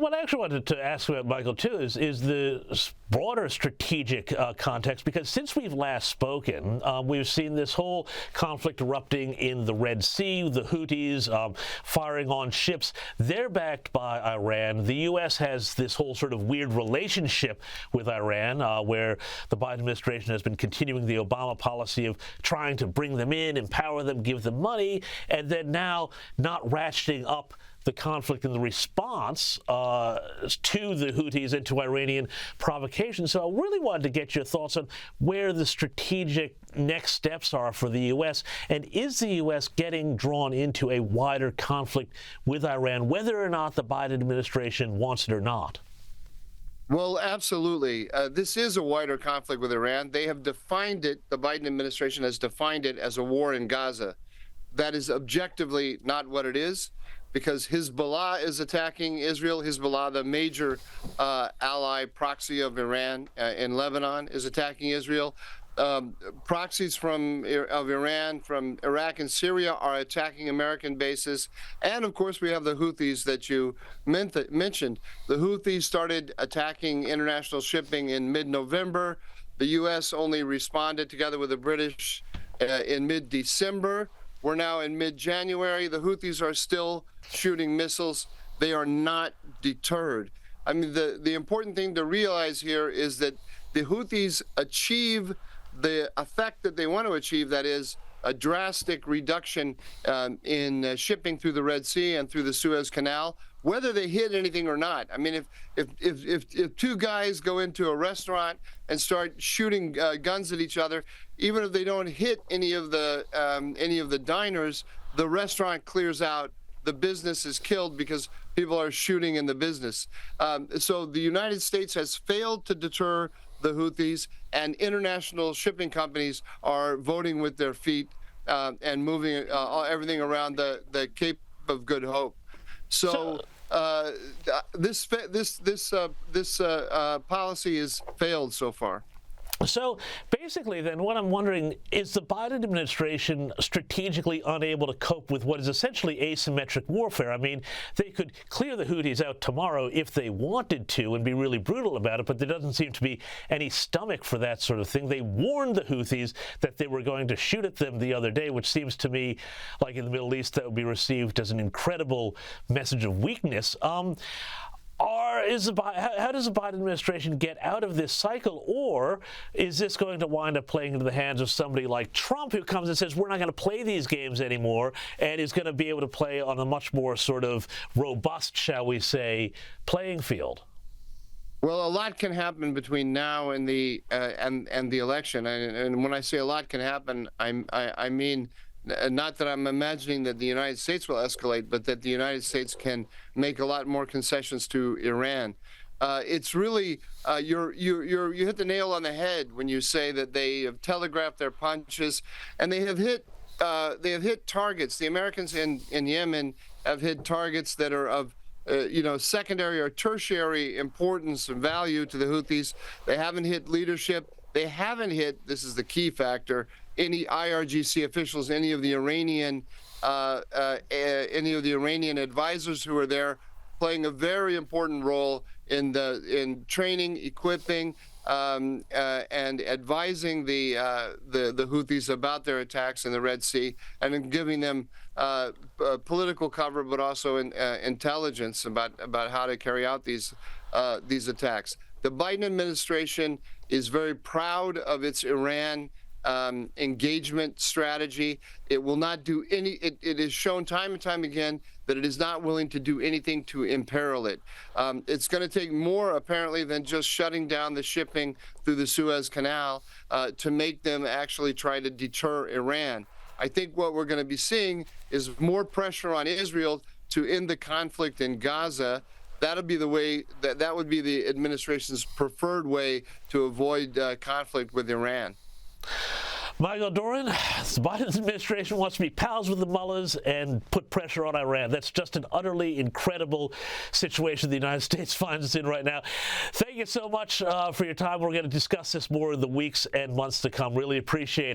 What I actually wanted to ask about, Michael, too, is the broader strategic context, because since we've last spoken, we've seen this whole conflict erupting in the Red Sea, the Houthis firing on ships. They're backed by Iran. The U.S. has this whole sort of weird relationship with Iran, where the Biden administration has been continuing the Obama policy of trying to bring them in, empower them, give them money, and then now not ratcheting up the conflict and the response to the Houthis and to Iranian provocation. So I really wanted to get your thoughts on where the strategic next steps are for the U.S. And is the U.S. getting drawn into a wider conflict with Iran, whether or not the Biden administration wants it or not? Well, absolutely. This is a wider conflict with Iran. They have defined it, the Biden administration has defined it as a war in Gaza. That is objectively not what it is, because Hezbollah is attacking Israel. Hezbollah, the major ally proxy of Iran in Lebanon, is attacking Israel. Proxies of Iran from Iraq and Syria are attacking American bases. And, of course, we have the Houthis that you mentioned. The Houthis started attacking international shipping in mid-November. The U.S. only responded together with the British in mid-December. We're now in mid-January. The Houthis are still shooting missiles. They are not deterred. I mean, the important thing to realize here is that the Houthis achieve the effect that they want to achieve, that is a drastic reduction in shipping through the Red Sea and through the Suez Canal, whether they hit anything or not. I mean, if two guys go into a restaurant and start shooting guns at each other, even if they don't hit any of the diners, the restaurant clears out. The business is killed because people are shooting in the business. So the United States has failed to deter the Houthis, and international shipping companies are voting with their feet and moving everything around the Cape of Good Hope. So this policy has failed so far. So basically, then, what I'm wondering is the Biden administration strategically unable to cope with what is essentially asymmetric warfare? I mean, they could clear the Houthis out tomorrow if they wanted to and be really brutal about it, but there doesn't seem to be any stomach for that sort of thing. They warned the Houthis that they were going to shoot at them the other day, which seems to me like in the Middle East that would be received as an incredible message of weakness. How does the Biden administration get out of this cycle, or is this going to wind up playing into the hands of somebody like Trump, who comes and says, we're not going to play these games anymore, and is going to be able to play on a much more sort of robust, shall we say, playing field? Well, a lot can happen between now and the election, and when I say a lot can happen, I mean not that I'm imagining that the United States will escalate, but that the United States can make a lot more concessions to Iran. It's really you hit the nail on the head when you say that they have telegraphed their punches, and they have hit targets. The Americans in Yemen have hit targets that are of secondary or tertiary importance and value to the Houthis. They haven't hit leadership. They haven't hit, this is the key factor, any IRGC officials, any of the Iranian advisors who are there, playing a very important role in training, equipping, and advising the Houthis about their attacks in the Red Sea, and in giving them political cover, but also intelligence about how to carry out these attacks. The Biden administration is very proud of its Iran engagement strategy. It will not do any, it is shown time and time again that it is not willing to do anything to imperil it. It's going to take more, apparently, than just shutting down the shipping through the Suez Canal to make them actually try to deter Iran. I think what we're going to be seeing is more pressure on Israel to end the conflict in Gaza. That'll be the way, that would be the administration's preferred way to avoid conflict with Iran. Michael Doran, the Biden administration wants to be pals with the mullahs and put pressure on Iran. That's just an utterly incredible situation the United States finds us in right now. Thank you so much for your time. We're going to discuss this more in the weeks and months to come. Really appreciate it.